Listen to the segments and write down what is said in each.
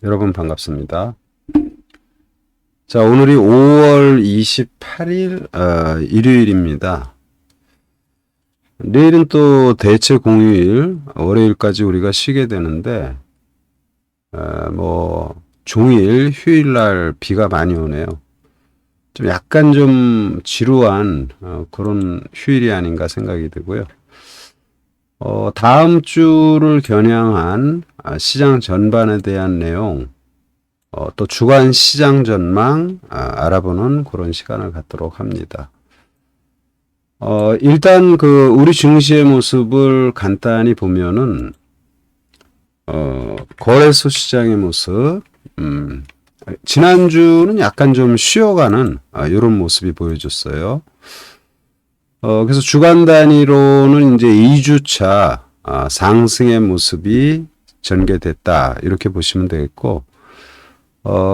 여러분 반갑습니다. 자, 오늘이 5월 28일, 일요일입니다. 내일은 또 대체 공휴일, 월요일까지 우리가 쉬게 되는데, 종일, 휴일날 비가 많이 오네요. 좀 약간 좀 지루한, 그런 휴일이 아닌가 생각이 들고요. 다음 주를 겨냥한 시장 전반에 대한 내용, 또 주간 시장 전망 알아보는 그런 시간을 갖도록 합니다. 일단 우리 증시의 모습을 간단히 보면은 거래소 시장의 모습, 지난주는 약간 좀 쉬어가는 이런 모습이 보여줬어요. 그래서 주간 단위로는 이제 2주차 상승의 모습이 전개됐다. 이렇게 보시면 되겠고,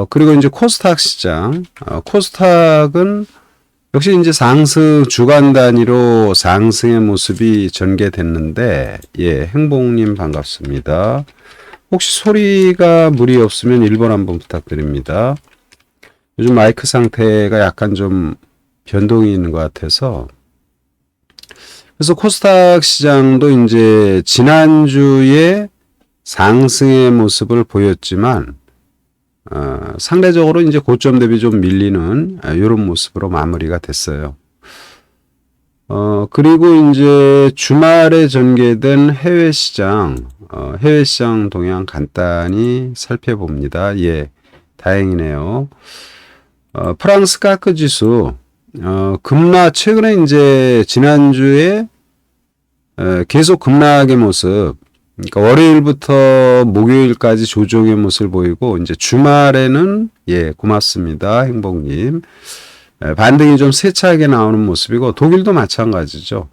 그리고 이제 코스닥 시장, 코스닥은 역시 이제 주간 단위로 상승의 모습이 전개됐는데, 행복님 반갑습니다. 혹시 소리가 무리 없으면 1번 한번 부탁드립니다. 요즘 마이크 상태가 약간 좀 변동이 있는 것 같아서, 그래서 코스닥 시장도 이제 지난주에 상승의 모습을 보였지만, 상대적으로 이제 고점 대비 좀 밀리는 이런 모습으로 마무리가 됐어요. 그리고 이제 주말에 전개된 해외 시장 동향 간단히 살펴봅니다. 다행이네요. 프랑스 카크 지수, 최근에 이제 지난주에 계속 급락의 모습, 그러니까 월요일부터 목요일까지 조정의 모습을 보이고, 이제 주말에는, 고맙습니다. 행복님. 반등이 좀 세차게 나오는 모습이고, 독일도 마찬가지죠.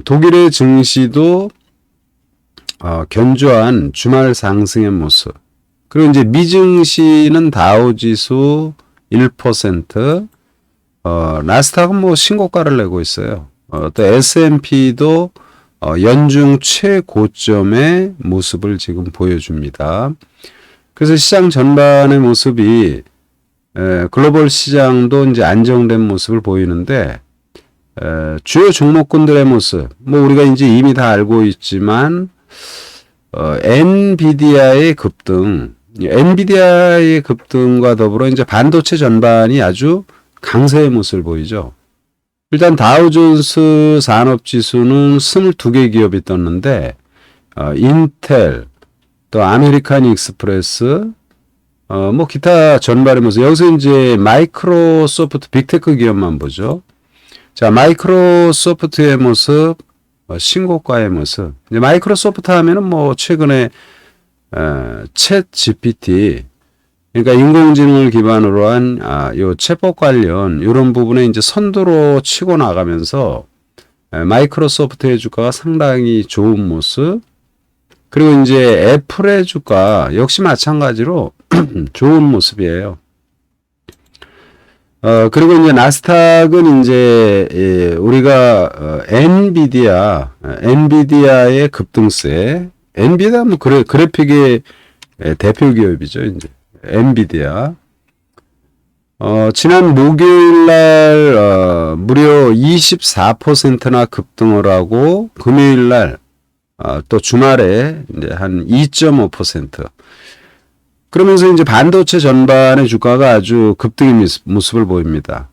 독일의 증시도, 견조한 주말 상승의 모습. 그리고 이제 미증시는 다우지수 1%, 나스닥은 신고가를 내고 있어요. 또 S&P도 연중 최고점의 모습을 지금 보여줍니다. 그래서 시장 전반의 모습이 글로벌 시장도 이제 안정된 모습을 보이는데, 주요 종목군들의 모습, 우리가 이제 이미 다 알고 있지만, 엔비디아의 급등과 더불어 이제 반도체 전반이 아주 강세의 모습을 보이죠. 일단 다우존스 산업지수는 22개 기업이 떴는데, 인텔, 또 아메리칸 익스프레스, 기타 전반의 모습. 여기서 이제 마이크로소프트 빅테크 기업만 보죠. 자, 마이크로소프트의 모습, 신고가의 모습. 이제 마이크로소프트 하면은 최근에 챗 GPT, 그러니까 인공지능을 기반으로 한 요 챗봇 관련 이런 부분에 이제 선두로 치고 나가면서 마이크로소프트의 주가가 상당히 좋은 모습. 그리고 이제 애플의 주가 역시 마찬가지로 좋은 모습이에요. 그리고 이제 나스닥은 이제 우리가 엔비디아의 급등세, 엔비디아 그래픽의 대표 기업이죠, 이제. 엔비디아. 지난 목요일 날, 무려 24%나 급등을 하고, 금요일 날, 또 주말에 이제 한 2.5%. 그러면서 이제 반도체 전반의 주가가 아주 급등의 모습을 보입니다.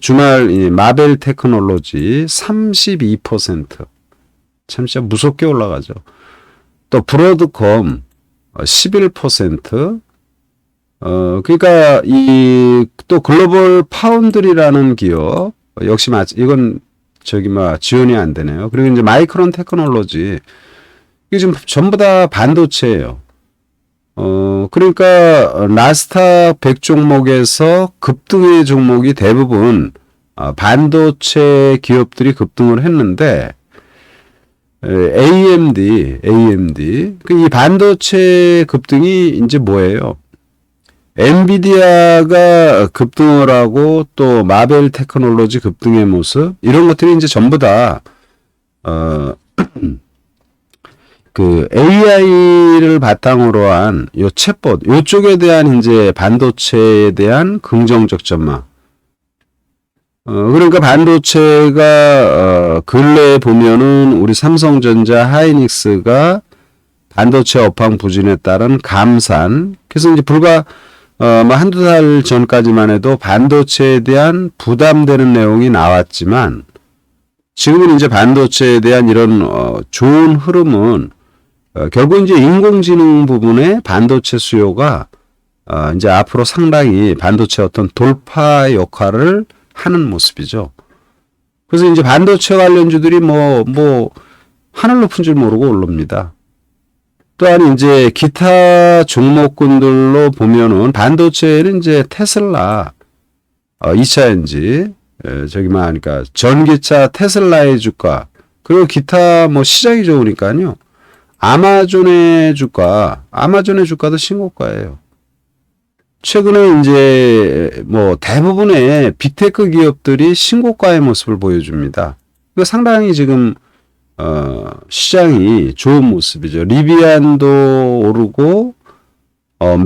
주말 마벨 테크놀로지 32%. 참 진짜 무섭게 올라가죠. 또 브로드컴 11%. 그러니까 또 글로벌 파운드리라는 기업 역시 이건 지원이 안 되네요. 그리고 이제 마이크론 테크놀로지 이게 지금 전부 다 반도체예요. 그러니까 나스닥 100 종목에서 급등의 종목이 대부분 반도체 기업들이 급등을 했는데, AMD 이 반도체 급등이 이제 뭐예요? 엔비디아가 급등을 하고 또 마벨 테크놀로지 급등의 모습, 이런 것들이 이제 전부 다 그 AI를 바탕으로 한 요 챗봇 요쪽에 대한 이제 반도체에 대한 긍정적 전망. 그러니까 반도체가 근래에 보면은 우리 삼성전자, 하이닉스가 반도체 업황 부진에 따른 감산. 그래서 이제 불과 뭐 한두 달 전까지만 해도 반도체에 대한 부담되는 내용이 나왔지만 지금은 이제 반도체에 대한 이런 좋은 흐름은 결국 이제 인공지능 부분의 반도체 수요가 이제 앞으로 상당히 반도체 어떤 돌파 역할을 하는 모습이죠. 그래서 이제 반도체 관련주들이 뭐 하늘 높은 줄 모르고 오릅니다. 또한 이제 기타 종목군들로 보면은 반도체는 이제 테슬라, 2차 엔진, 저기 그러니까 전기차 테슬라의 주가, 그리고 기타 뭐 시장이 좋으니까요. 아마존의 주가도 신고가예요. 최근에 이제 뭐 대부분의 빅테크 기업들이 신고가의 모습을 보여줍니다. 그러니까 상당히 지금 시장이 좋은 모습이죠. 리비안도 오르고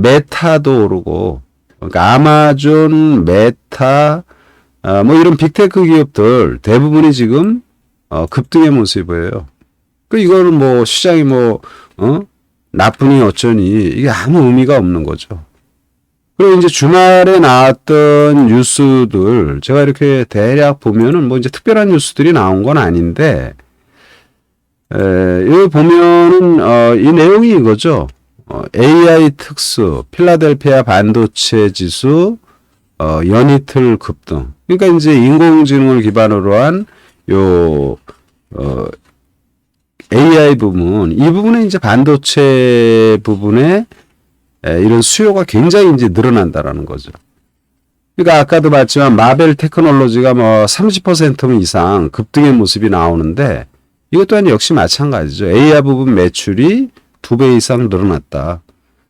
메타도 오르고, 그러니까 아마존, 메타 뭐 이런 빅테크 기업들 대부분이 지금 급등의 모습이 보여요. 그 이거는 뭐 시장이 뭐 나쁘니 어쩌니 이게 아무 의미가 없는 거죠. 그리고 이제 주말에 나왔던 뉴스들 제가 이렇게 대략 보면은 뭐 이제 특별한 뉴스들이 나온 건 아닌데 여기 보면은 이 내용이 이거죠. AI 특수, 필라델피아 반도체 지수 연이틀 급등. 그러니까 이제 인공지능을 기반으로 한 요 AI 부분, 이 부분에 이제 반도체 부분에 이런 수요가 굉장히 이제 늘어난다라는 거죠. 그러니까 아까도 봤지만 마벨 테크놀로지가 뭐 30% 이상 급등의 모습이 나오는데 이것 또한 역시 마찬가지죠. AI 부분 매출이 2배 이상 늘어났다.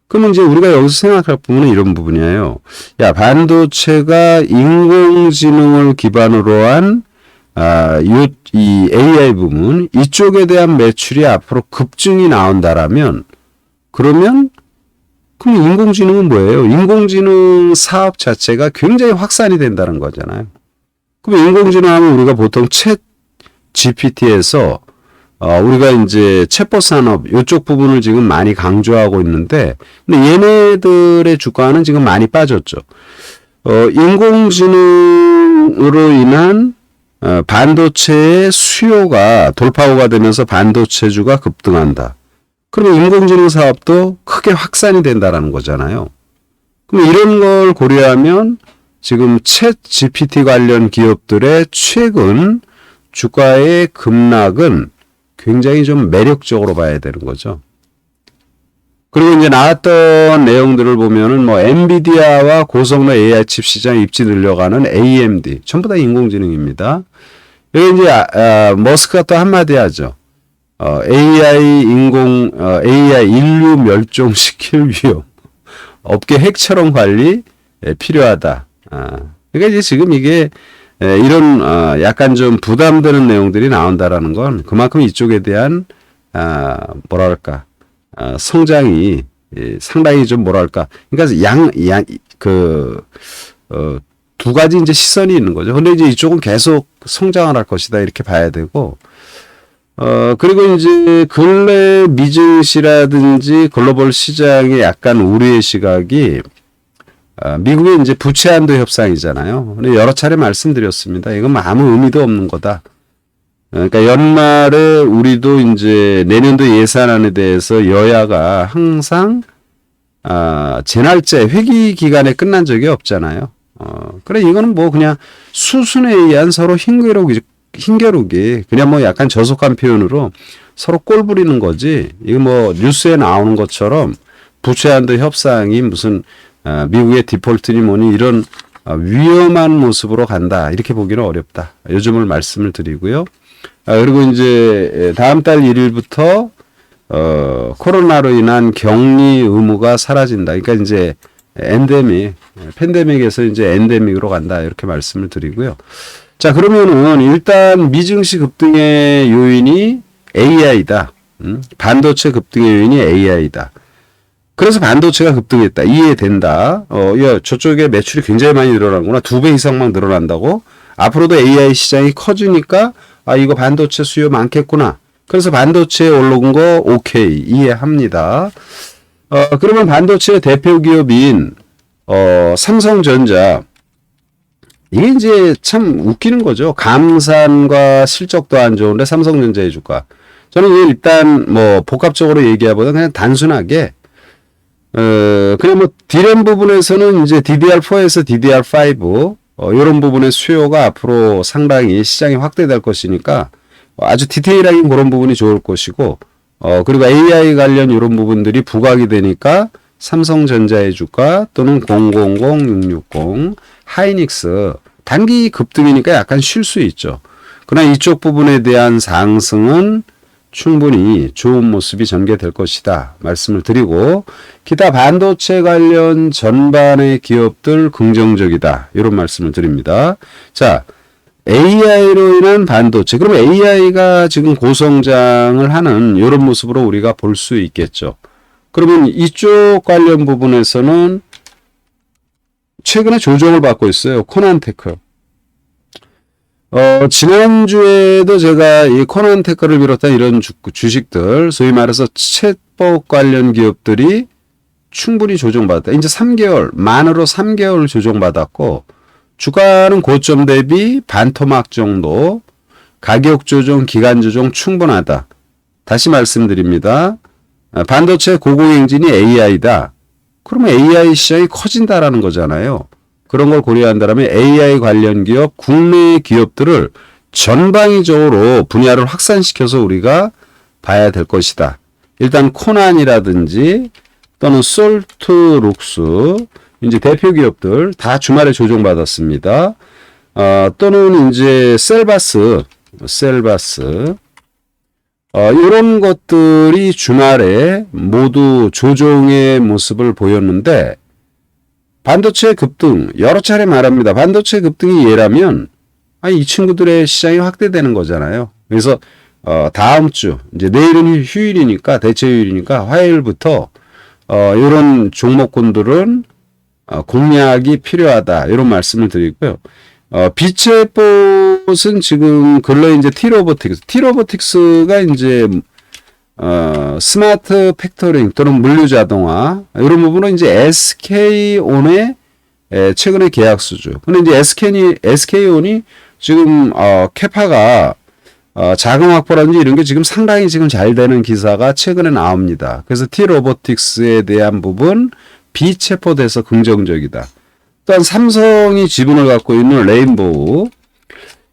그러면 이제 우리가 여기서 생각할 부분은 이런 부분이에요. 야, 반도체가 인공지능을 기반으로 한 이 AI 부분 이쪽에 대한 매출이 앞으로 급증이 나온다라면 그러면 그럼 인공지능은 뭐예요? 인공지능 사업 자체가 굉장히 확산이 된다는 거잖아요. 그럼 인공지능 하면 우리가 보통 챗 GPT에서 우리가 이제 챗봇 산업 이쪽 부분을 지금 많이 강조하고 있는데 근데 얘네들의 주가는 지금 많이 빠졌죠. 인공지능으로 인한 반도체의 수요가 돌파구가 되면서 반도체주가 급등한다. 그러면 인공지능 사업도 크게 확산이 된다라는 거잖아요. 그럼 이런 걸 고려하면 지금 챗 GPT 관련 기업들의 최근 주가의 급락은 굉장히 좀 매력적으로 봐야 되는 거죠. 그리고 이제 나왔던 내용들을 보면은 뭐 엔비디아와 고성능 AI 칩 시장 입지 늘려가는 AMD 전부 다 인공지능입니다. 여기 이제 머스크가 또 한마디 하죠. AI 인류 멸종시킬 위험. 업계 핵처럼 관리 필요하다. 그러니까 이제 지금 이게 이런 약간 좀 부담되는 내용들이 나온다라는 건 그만큼 이쪽에 대한 뭐랄까 성장이 상당히 좀 뭐랄까 그러니까 두 가지 이제 시선이 있는 거죠. 근데 이제 이쪽은 계속 성장을 할 것이다 이렇게 봐야 되고 그리고 이제 근래 미증시라든지 글로벌 시장의 약간 우려의 시각이 미국의 이제 부채 한도 협상이잖아요. 근데 여러 차례 말씀드렸습니다. 이건 아무 의미도 없는 거다. 그러니까 연말에 우리도 이제 내년도 예산안에 대해서 여야가 항상 재날짜 회기 기간에 끝난 적이 없잖아요. 그래 이거는 뭐 그냥 수순에 의한 서로 힘겨루기 그냥 뭐 약간 저속한 표현으로 서로 꼴 부리는 거지. 이거 뭐 뉴스에 나오는 것처럼 부채 한도 협상이 무슨 미국의 디폴트니 뭐니 이런 위험한 모습으로 간다. 이렇게 보기는 어렵다. 요즘을 말씀을 드리고요. 그리고 이제 다음 달 1일부터 코로나로 인한 격리 의무가 사라진다. 그러니까 이제 팬데믹에서 이제 엔데믹으로 간다. 이렇게 말씀을 드리고요. 자, 그러면은 일단 미증시 급등의 요인이 AI다. 반도체 급등의 요인이 AI다. 그래서 반도체가 급등했다. 이해된다. 야, 저쪽에 매출이 굉장히 많이 늘어나구나. 2배 이상만 늘어난다고? 앞으로도 AI 시장이 커지니까, 이거 반도체 수요 많겠구나. 그래서 반도체에 올라온 거, 오케이. 이해합니다. 그러면 반도체 대표 기업인, 삼성전자. 이게 이제 참 웃기는 거죠. 감산과 실적도 안 좋은데 삼성전자의 주가. 저는 일단 뭐 복합적으로 얘기하보다 그냥 단순하게 그냥 뭐 D램 부분에서는 이제 DDR4에서 DDR5 이런 부분의 수요가 앞으로 상당히 시장이 확대될 것이니까 아주 디테일하게 그런 부분이 좋을 것이고 그리고 AI 관련 이런 부분들이 부각이 되니까 삼성전자의 주가 또는 000660 하이닉스 단기 급등이니까 약간 쉴 수 있죠. 그러나 이쪽 부분에 대한 상승은 충분히 좋은 모습이 전개될 것이다 말씀을 드리고 기타 반도체 관련 전반의 기업들 긍정적이다 이런 말씀을 드립니다. 자, AI로 인한 반도체 그럼 AI가 지금 고성장을 하는 이런 모습으로 우리가 볼 수 있겠죠. 그러면 이쪽 관련 부분에서는 최근에 조정을 받고 있어요. 코난테크. 지난주에도 제가 이 코난테크를 비롯한 이런 주식들, 소위 말해서 챗봇 관련 기업들이 충분히 조정받았다. 이제 3개월, 만으로 3개월 조정받았고, 주가는 고점 대비 반토막 정도, 가격 조정, 기간 조정 충분하다. 다시 말씀드립니다. 반도체 고공행진이 AI다. 그러면 AI 시장이 커진다라는 거잖아요. 그런 걸 고려한다면 AI 관련 기업, 국내 기업들을 전방위적으로 분야를 확산시켜서 우리가 봐야 될 것이다. 일단 코난이라든지 또는 솔트룩스 이제 대표 기업들 다 주말에 조정받았습니다. 또는 이제 셀바스 이런 것들이 주말에 모두 조정의 모습을 보였는데 반도체 급등 여러 차례 말합니다. 반도체 급등이 예라면 이 친구들의 시장이 확대되는 거잖아요. 그래서 다음 주 이제 내일은 휴일이니까 대체 휴일이니까 화요일부터 이런 종목군들은 공략이 필요하다 이런 말씀을 드리고요. 빛의봇은 지금 근래 이제 T로보틱스가 이제 스마트 팩토링 또는 물류 자동화 이런 부분은 이제 SK온의 최근의 계약수죠. 근데 이제 SK온이 지금 캐파가 자금 확보라든지 이런 게 지금 상당히 지금 잘 되는 기사가 최근에 나옵니다. 그래서 T로보틱스에 대한 부분 비체포돼서 긍정적이다. 또한 삼성이 지분을 갖고 있는 레인보우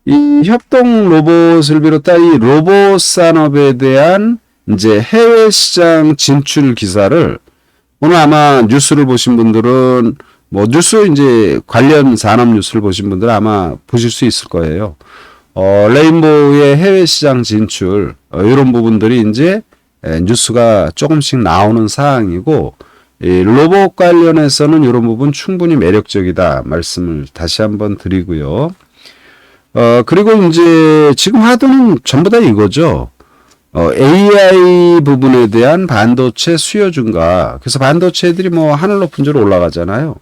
이 협동 로봇을 비롯한 이 로봇 산업에 대한 이제 해외 시장 진출 기사를 오늘 아마 뉴스를 보신 분들은 뭐 뉴스 이제 관련 산업 뉴스를 보신 분들은 아마 보실 수 있을 거예요. 레인보우의 해외 시장 진출 이런 부분들이 이제 뉴스가 조금씩 나오는 사항이고 이 로봇 관련해서는 이런 부분 충분히 매력적이다 말씀을 다시 한번 드리고요. 그리고 이제 지금 하도는 전부 다 이거죠. AI 부분에 대한 반도체 수요 증가. 그래서 반도체들이 뭐 하늘 높은 줄 올라가잖아요.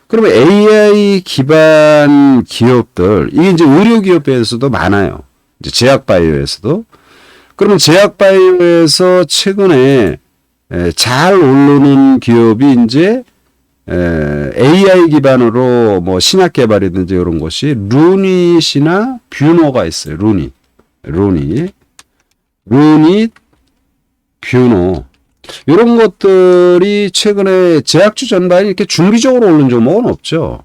그러면 AI 기반 기업들, 이게 이제 의료 기업에서도 많아요. 이제 제약바이오에서도. 그러면 제약바이오에서 최근에 잘 오르는 기업이 이제 AI 기반으로 뭐 신약 개발이든지 이런 것이 루닛이나 뷰노가 있어요. 루닛, 뷰노 이런 것들이 최근에 제약주 전반이 이렇게 중기적으로 오른 종목은 없죠.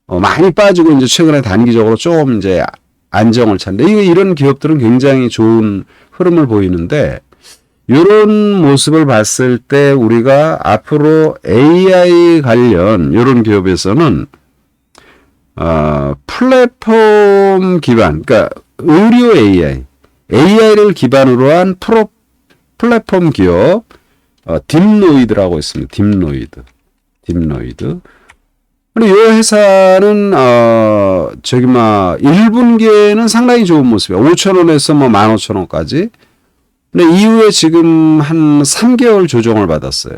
많이 빠지고 이제 최근에 단기적으로 조금 이제 안정을 찾는데 이런 기업들은 굉장히 좋은 흐름을 보이는데. 이런 모습을 봤을 때 우리가 앞으로 AI 관련 이런 기업에서는 플랫폼 기반, 그러니까 의료 AI를 기반으로 한 플랫폼 기업 딥노이드라고 있습니다. 딥노이드. 근데 이 회사는 1분기에는 상당히 좋은 모습이에요. 5,000원에서 뭐 15,000원까지. 근데 이후에 지금 한 3개월 조정을 받았어요.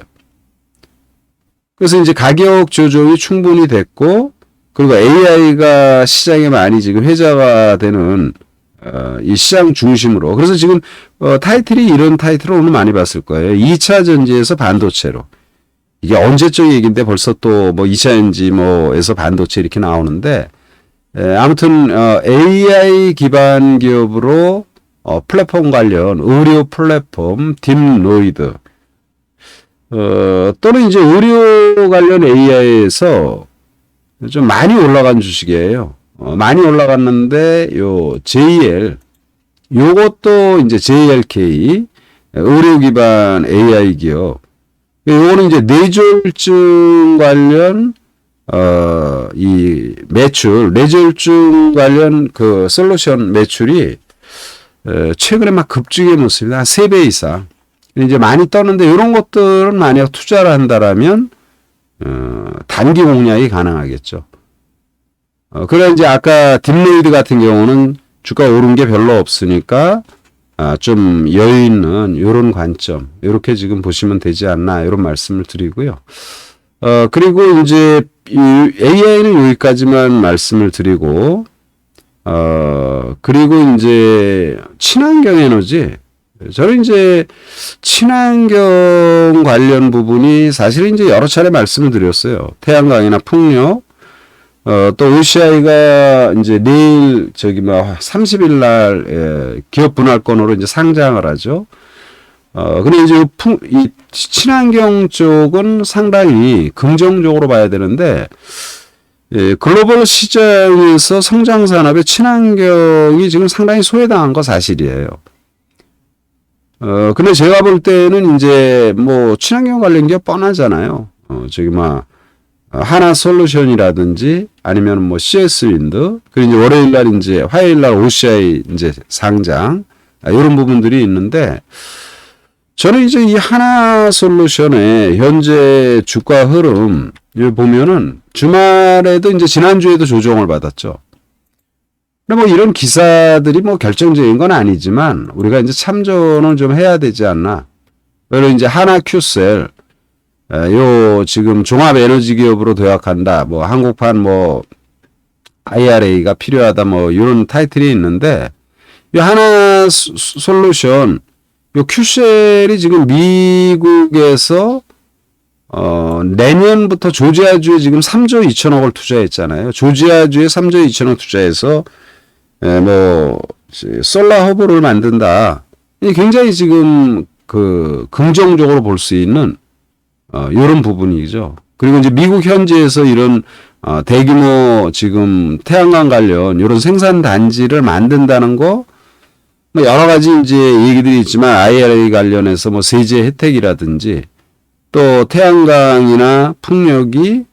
그래서 이제 가격 조정이 충분히 됐고, 그리고 AI가 시장에 많이 지금 회자가 되는 이 시장 중심으로. 그래서 지금 타이틀이 이런 타이틀을 오늘 많이 봤을 거예요. 2차 전지에서 반도체로. 이게 언제적 얘기인데 벌써 또 뭐 2차 전지 뭐에서 반도체 이렇게 나오는데, 아무튼 AI 기반 기업으로 플랫폼 관련 의료 플랫폼 딥노이드 또는 이제 의료 관련 AI에서 좀 많이 올라간 주식이에요. 많이 올라갔는데 요 JL 요것도 이제 JLK 의료 기반 AI 기업. 요거는 이제 뇌졸중 관련 이 매출, 뇌졸중 관련 그 솔루션 매출이 최근에 막 급증의 모습이다. 한 3배 이상. 이제 많이 떴는데 이런 것들은 만약 투자를 한다라면 단기 공략이 가능하겠죠. 그래 이제 아까 딥노이드 같은 경우는 주가 오른 게 별로 없으니까 좀 여유 있는 이런 관점 이렇게 지금 보시면 되지 않나 이런 말씀을 드리고요. 그리고 이제 이 AI는 여기까지만 말씀을 드리고 그리고 이제 친환경 에너지 저는 이제 친환경 관련 부분이 사실 이제 여러 차례 말씀을 드렸어요. 태양광이나 풍력 또 OCI가 이제 내일 저기 뭐 30일 날 기업 분할권으로 이제 상장을 하죠. 근데 이제 이 친환경 쪽은 상당히 긍정적으로 봐야 되는데 글로벌 시장에서 성장 산업의 친환경이 지금 상당히 소외당한 거 사실이에요. 근데 제가 볼 때는 이제 뭐 친환경 관련 기업 뻔하잖아요. 저기 막 하나솔루션이라든지 아니면 뭐 CS 윈드 그리고 이제 월요일 날 이제 화요일 날 OCI 이제 상장 이런 부분들이 있는데 저는 이제 이 하나솔루션의 현재 주가 흐름 보면은 주말에도 이제 지난주에도 조정을 받았죠. 근데 뭐 이런 기사들이 뭐 결정적인 건 아니지만 우리가 이제 참조는 좀 해야 되지 않나. 그리고 이제 하나큐셀 요 지금 종합 에너지 기업으로 도약한다. 뭐 한국판 뭐 IRA가 필요하다. 뭐 이런 타이틀이 있는데 이 하나 솔루션 요 큐셀이 지금 미국에서 내년부터 조지아주에 지금 3조 2천억을 투자했잖아요. 조지아주에 3조 2천억 투자해서 뭐 솔라 허브를 만든다. 굉장히 지금 그 긍정적으로 볼 수 있는 이런 부분이죠. 그리고 이제 미국 현지에서 이런 대규모 지금 태양광 관련 이런 생산 단지를 만든다는 거 뭐 여러 가지 이제 얘기들이 있지만 IRA 관련해서 뭐 세제 혜택이라든지 또 태양광이나 풍력이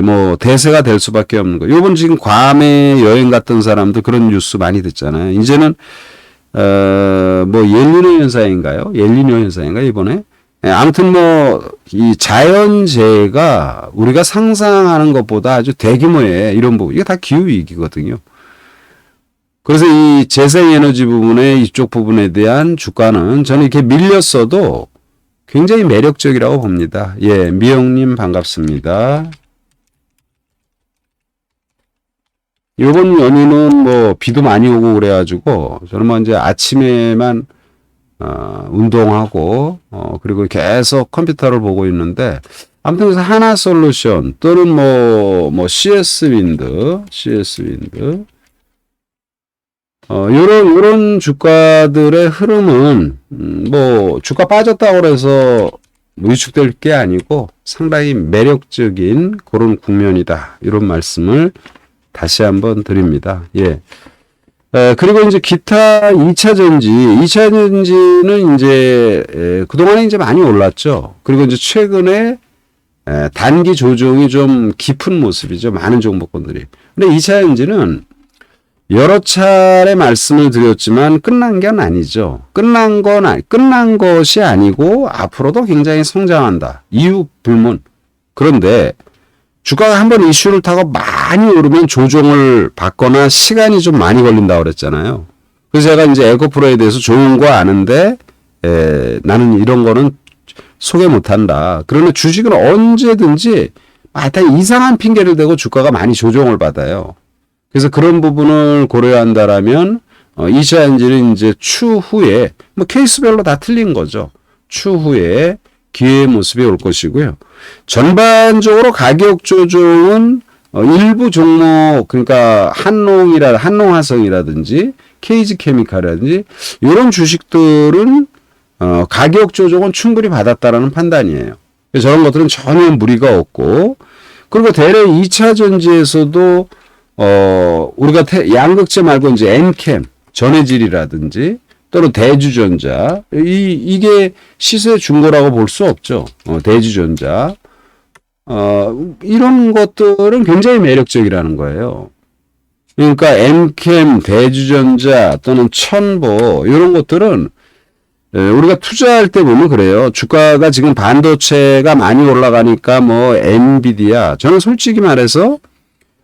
뭐 대세가 될 수밖에 없는 거. 요번 지금 괌에 여행 갔던 사람들 그런 뉴스 많이 듣잖아요. 이제는 뭐 엘니뇨 현상인가요? 엘니뇨 현상인가 이번에? 아무튼 뭐 이 자연재해가 우리가 상상하는 것보다 아주 대규모의 이런 부분 이게 다 기후 위기거든요. 그래서 이 재생에너지 부분에 이쪽 부분에 대한 주가는 저는 이렇게 밀렸어도 굉장히 매력적이라고 봅니다. 예, 미영님 반갑습니다. 이번 연휴는 뭐 비도 많이 오고 그래가지고 저는 뭐 이제 아침에만 운동하고 그리고 계속 컴퓨터를 보고 있는데 아무튼 그래서 하나솔루션 또는 뭐 CS 윈드 요런 주가들의 흐름은 뭐 주가 빠졌다고 해서 위축될 게 아니고 상당히 매력적인 그런 국면이다. 이런 말씀을 다시 한번 드립니다. 예. 그리고 이제 기타 2차 전지는 이제 그동안에 이제 많이 올랐죠. 그리고 이제 최근에 단기 조정이 좀 깊은 모습이죠. 많은 종목군들이. 근데 2차 전지는 여러 차례 말씀을 드렸지만 끝난 게 아니죠. 끝난 것이 아니고 앞으로도 굉장히 성장한다. 이유 불문. 그런데 주가가 한번 이슈를 타고 많이 오르면 조정을 받거나 시간이 좀 많이 걸린다고 그랬잖아요. 그래서 제가 이제 에코프로에 대해서 좋은 거 아는데 나는 이런 거는 소개 못한다. 그러나 주식은 언제든지 다 이상한 핑계를 대고 주가가 많이 조정을 받아요. 그래서 그런 부분을 고려한다라면 2차 엔진은 이제 추후에 뭐 케이스별로 다 틀린 거죠. 추후에 기회의 모습이 올 것이고요. 전반적으로 가격 조정은 일부 종목 그러니까 한농화성이라든지 KG케미칼이라든지 이런 주식들은 가격 조정은 충분히 받았다라는 판단이에요. 저런 것들은 전혀 무리가 없고 그리고 대래 2차 전지에서도 우리가 양극재 말고 이제 엔캠 전해질이라든지 또는 대주전자 이게 시세 준 거라고 볼 수 없죠. 대주전자 이런 것들은 굉장히 매력적이라는 거예요. 그러니까 엔캠, 대주전자 또는 첨보 이런 것들은 우리가 투자할 때 보면 그래요. 주가가 지금 반도체가 많이 올라가니까 뭐 엔비디아 저는 솔직히 말해서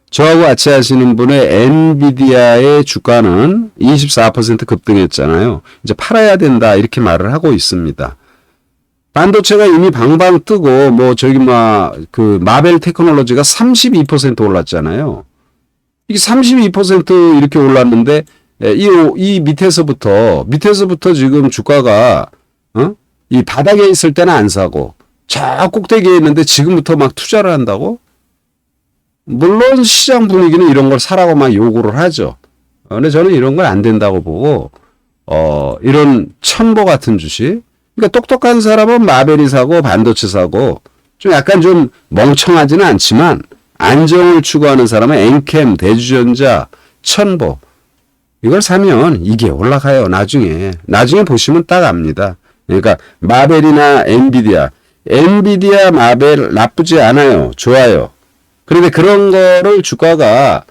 저하고 같이 하시는 분의 엔비디아의 주가는 24% 급등했잖아요. 이제 팔아야 된다 이렇게 말을 하고 있습니다. 반도체가 이미 방방 뜨고 뭐 저기 그 마벨 테크놀로지가 32% 올랐잖아요. 이게 32% 이렇게 올랐는데 이 밑에서부터 지금 주가가 이 바닥에 있을 때는 안 사고 저 꼭대기에 있는데 지금부터 막 투자를 한다고? 물론 시장 분위기는 이런 걸 사라고 막 요구를 하죠. 근데 저는 이런 건 안 된다고 보고 이런 첨보 같은 주식 그러니까 똑똑한 사람은 마벨이 사고 반도체 사고 좀 약간 좀 멍청하지는 않지만 안정을 추구하는 사람은 엔캠, 대주전자, 첨보 이걸 사면 이게 올라가요. 나중에 보시면 딱 압니다. 그러니까 마벨이나 엔비디아 마벨 나쁘지 않아요. 좋아요. 그런데 그런 거를 주가가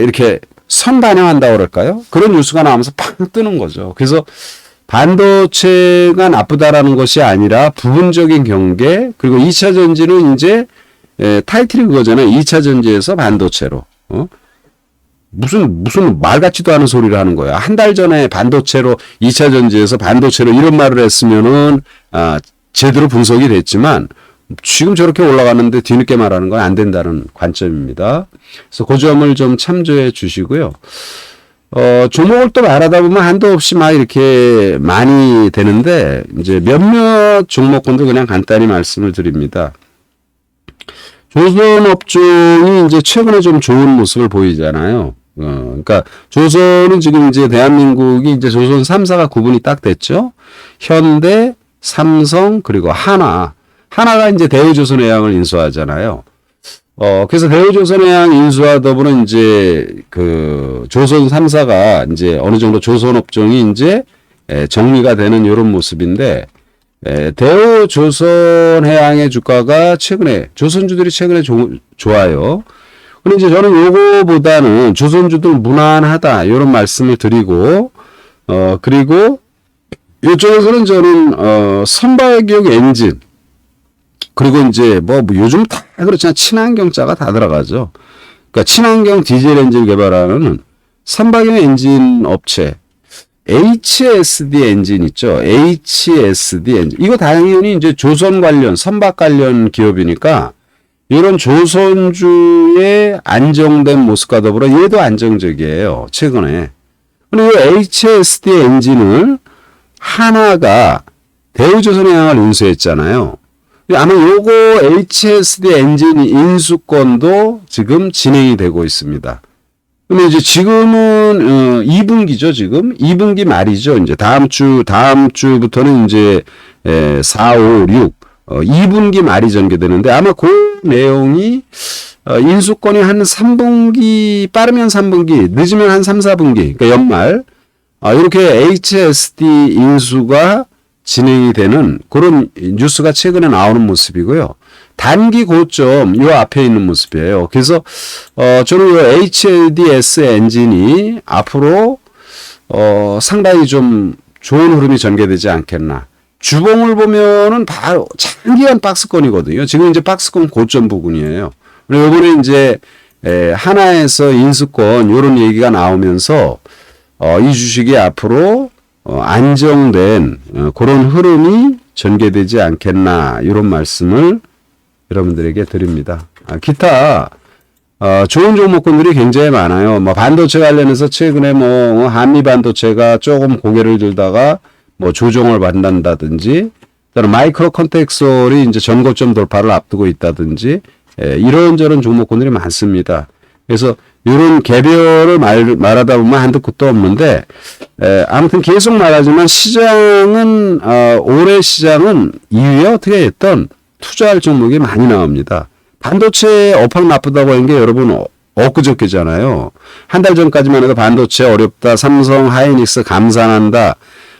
이렇게 선반영한다고 그럴까요? 그런 뉴스가 나오면서 팡 뜨는 거죠. 그래서 반도체가 나쁘다라는 것이 아니라 부분적인 경계 그리고 2차 전지는 이제 타이틀이 그거잖아요. 2차 전지에서 반도체로. 무슨 말 같지도 않은 소리를 하는 거야. 한 달 전에 반도체로 2차 전지에서 반도체로 이런 말을 했으면은 제대로 분석이 됐지만 지금 저렇게 올라갔는데 뒤늦게 말하는 건 안 된다는 관점입니다. 그래서 그 점을 좀 참조해 주시고요. 종목을 또 말하다 보면 한도 없이 막 이렇게 많이 되는데 이제 몇몇 종목군도 그냥 간단히 말씀을 드립니다. 조선업종이 이제 최근에 좀 좋은 모습을 보이잖아요. 그러니까 조선은 지금 이제 대한민국이 이제 조선 3사가 구분이 딱 됐죠. 현대, 삼성, 그리고 하나가 이제 대우조선해양을 인수하잖아요. 그래서 대우조선해양 인수와 더불어 이제 그 조선 3사가 이제 어느 정도 조선업종이 이제 정리가 되는 이런 모습인데 대우조선해양의 주가가 조선주들이 최근에 좋아요. 근데 이제 저는 요거보다는 조선주들 무난하다 이런 말씀을 드리고 그리고 이쪽에서는 저는 선박기업 엔진 그리고 이제 뭐 요즘 다 그렇지만 친환경자가 다 들어가죠. 그러니까 친환경 디젤 엔진 개발하는 선박용 엔진 업체 HSD 엔진 있죠. HSD 엔진. 이거 당연히 이제 조선 관련, 선박 관련 기업이니까 이런 조선주의 안정된 모습과 더불어 얘도 안정적이에요. 최근에. 그리고 HSD 엔진을 하나가 대우조선해양을 인수했잖아요. 아마 요거 HSD 엔진 인수권도 지금 진행이 되고 있습니다. 근데 이제 지금은 2분기죠, 지금. 2분기 말이죠. 이제 다음 주부터는 이제 4, 5, 6 2분기 말이 전개되는데 아마 그 내용이 인수권이 한 3분기 빠르면 3분기, 늦으면 한 3, 4분기. 그러니까 연말 이렇게 HSD 인수가 진행이 되는 그런 뉴스가 최근에 나오는 모습이고요. 단기 고점 요 앞에 있는 모습이에요. 그래서 저는 이 HDS 엔진이 앞으로 상당히 좀 좋은 흐름이 전개되지 않겠나. 주봉을 보면은 바로 장기간 박스권이거든요. 지금 이제 박스권 고점 부근이에요. 그리고 이번에 이제 하나에서 인수권 이런 얘기가 나오면서 이 주식이 앞으로 안정된 그런 흐름이 전개되지 않겠나 이런 말씀을 여러분들에게 드립니다. 기타 좋은 종목군들이 굉장히 많아요. 뭐 반도체 관련해서 최근에 뭐 한미 반도체가 조금 고개를 들다가 뭐 조정을 받는다든지, 또는 마이크로 컨텍솔이 이제 전고점 돌파를 앞두고 있다든지, 이런저런 종목군들이 많습니다. 그래서 이런 개별을 말하다 보면 한두 끝도 없는데, 아무튼 계속 말하지만 시장은 올해 시장은 이후에 어떻게 했던 투자할 종목이 많이 나옵니다. 반도체 업황 나쁘다고 하는 게 여러분 엊그저께잖아요. 한 달 전까지만 해도 반도체 어렵다, 삼성, 하이닉스 감산한다,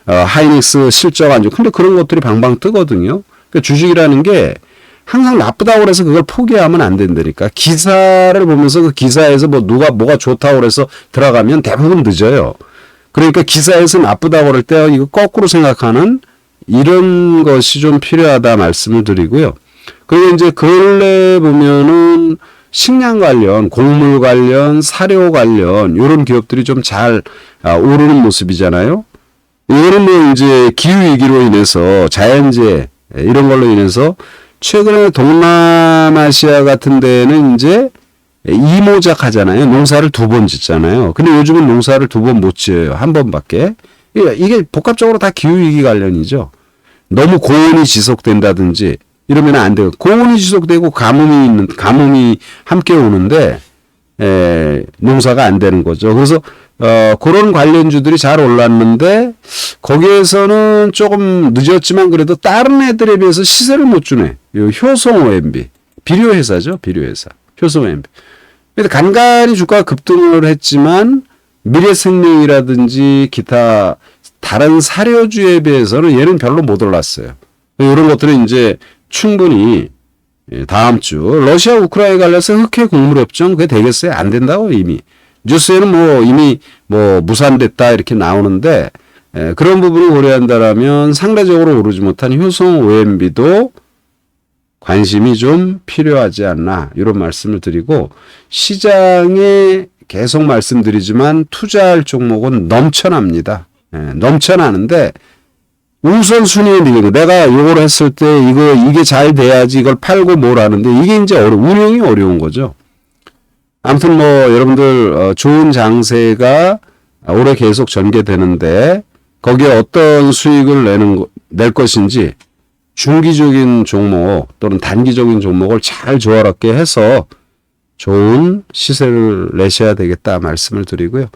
하이닉스 실적 안 좋고, 근데 그런 것들이 방방 뜨거든요. 그러니까 주식이라는 게 항상 나쁘다고 그래서 그걸 포기하면 안 된다니까. 기사를 보면서 그 기사에서 뭐 누가 뭐가 좋다고 그래서 들어가면 대부분 늦어요. 그러니까 기사에서 나쁘다고 그럴 때 이거 거꾸로 생각하는 이런 것이 좀 필요하다 말씀을 드리고요. 그리고 이제 근래 보면은 식량 관련, 곡물 관련, 사료 관련 이런 기업들이 좀 잘 오르는 모습이잖아요. 이거는 뭐 이제 기후 위기로 인해서 자연재해 이런 걸로 인해서 최근에 동남아시아 같은 데는 이제 이모작 하잖아요. 농사를 2번 짓잖아요. 근데 요즘은 농사를 2번 못 지어요. 1번밖에. 이게 복합적으로 다 기후위기 관련이죠. 너무 고온이 지속된다든지 이러면 안 돼요. 고온이 지속되고 가뭄이 함께 오는데, 농사가 안 되는 거죠. 그래서, 그런 관련주들이 잘 올랐는데, 거기에서는 조금 늦었지만 그래도 다른 애들에 비해서 시세를 못 주네. 요 효성 OMB. 비료회사죠. 비료회사. 효성 OMB. 근데 간간히 주가가 급등을 했지만, 미래생명이라든지 기타 다른 사료주에 비해서는 얘는 별로 못 올랐어요. 이런 것들은 이제 충분히 다음 주 러시아 우크라이나 관련해서 흑해 곡물협정 그게 되겠어요? 안 된다고 이미. 뉴스에는 뭐 이미 뭐 무산됐다 이렇게 나오는데, 그런 부분을 고려한다라면 상대적으로 오르지 못한 효성 OMB도 관심이 좀 필요하지 않나 이런 말씀을 드리고, 시장에 계속 말씀드리지만 투자할 종목은 넘쳐납니다. 넘쳐나는데 우선순위에 내가 이걸 했을 때 이게 잘 돼야지 이걸 팔고 뭘 하는데 이게 이제 운영이 어려운 거죠. 아무튼 뭐 여러분들 좋은 장세가 올해 계속 전개되는데 거기에 어떤 수익을 낼 것인지 중기적인 종목 또는 단기적인 종목을 잘 조화롭게 해서 좋은 시세를 내셔야 되겠다 말씀을 드리고요.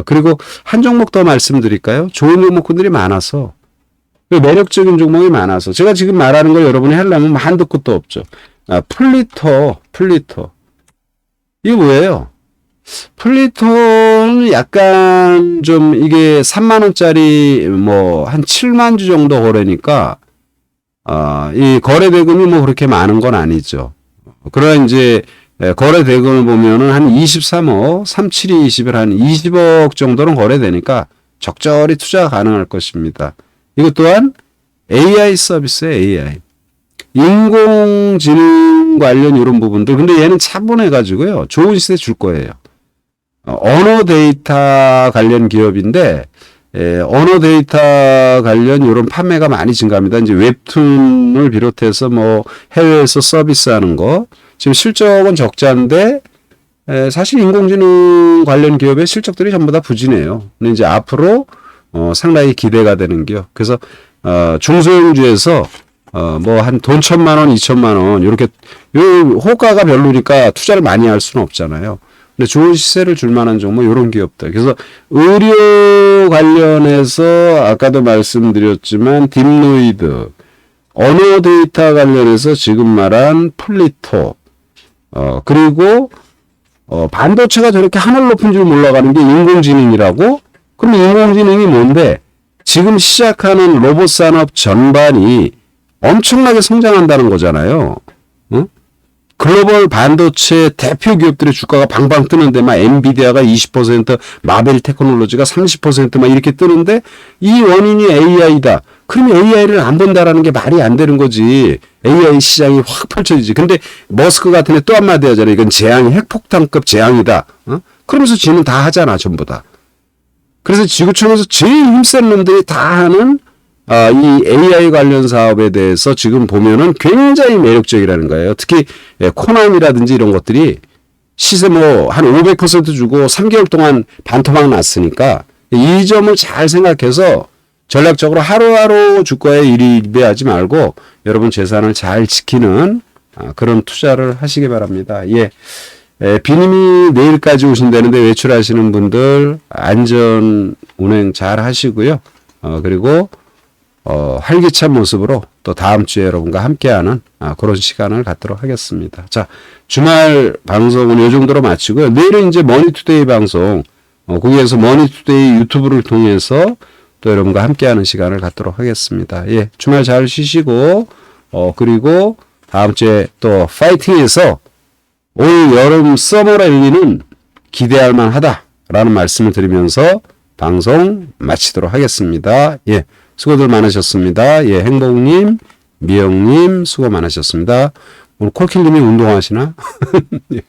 그리고 한 종목 더 말씀드릴까요? 좋은 종목군들이 많아서, 매력적인 종목이 많아서 제가 지금 말하는 걸 여러분이 하려면 한도 끝도 없죠. 플리터. 이게 뭐예요? 플리터는 약간 좀 이게 3만 원짜리 뭐 한 7만 주 정도 거래니까 이 거래 대금이 뭐 그렇게 많은 건 아니죠. 그러나 이제 거래 대금을 보면은 한 23억, 37이 20을 한 20억 정도는 거래되니까 적절히 투자 가능할 것입니다. 이것 또한 AI 서비스에 AI. 인공지능 관련 이런 부분들. 근데 얘는 차분해가지고요. 좋은 시세 줄 거예요. 언어 데이터 관련 기업인데, 언어 데이터 관련 이런 판매가 많이 증가합니다. 이제 웹툰을 비롯해서 뭐 해외에서 서비스하는 거. 지금 실적은 적자인데, 사실 인공지능 관련 기업의 실적들이 전부 다 부진해요. 근데 이제 앞으로 상당히 기대가 되는 기업. 그래서 중소형주에서 뭐 한 돈 1,000만 원, 2,000만 원 이렇게 호가가 별로니까 투자를 많이 할 수는 없잖아요. 근데 좋은 시세를 줄 만한 종목 이런 기업들. 그래서 의료 관련해서 아까도 말씀드렸지만 딥노이드, 언어 데이터 관련해서 지금 말한 플리토, 그리고 반도체가 저렇게 하늘 높은 줄 몰라가는 게 인공지능이라고? 그럼 인공지능이 뭔데? 지금 시작하는 로봇 산업 전반이 엄청나게 성장한다는 거잖아요. 응? 글로벌 반도체 대표 기업들의 주가가 방방 뜨는데 막 엔비디아가 20%, 마벨 테크놀로지가 30%막 이렇게 뜨는데 이 원인이 AI다. 그러면 AI를 안 본다라는 게 말이 안 되는 거지. AI 시장이 확 펼쳐지지. 근데 머스크 같은 애 또 한마디 하잖아요. 이건 핵폭탄급 재앙이다. 그러면서 지는 다 하잖아, 전부 다. 그래서 지구촌에서 제일 힘센 놈들이 다 하는 이 AI 관련 사업에 대해서 지금 보면은 굉장히 매력적이라는 거예요. 특히 코난이라든지 이런 것들이 시세 뭐 한 500% 주고 3개월 동안 반토막 났으니까 이 점을 잘 생각해서 전략적으로 하루하루 주가에 일희배하지 말고 여러분 재산을 잘 지키는 그런 투자를 하시기 바랍니다. 예. 비님이 내일까지 오신다는데 외출하시는 분들 안전 운행 잘 하시고요. 그리고 활기찬 모습으로 또 다음 주에 여러분과 함께하는 그런 시간을 갖도록 하겠습니다. 자, 주말 방송은 이 정도로 마치고요. 내일은 이제 머니투데이 방송, 거기에서 머니투데이 유튜브를 통해서 또 여러분과 함께하는 시간을 갖도록 하겠습니다. 예, 주말 잘 쉬시고, 그리고 다음 주에 또 파이팅해서 올 여름 서머 랠리는 기대할 만하다라는 말씀을 드리면서 방송 마치도록 하겠습니다. 예, 수고들 많으셨습니다. 예, 행복님, 미영님 수고 많으셨습니다. 오늘 콜킬님이 운동하시나? 예.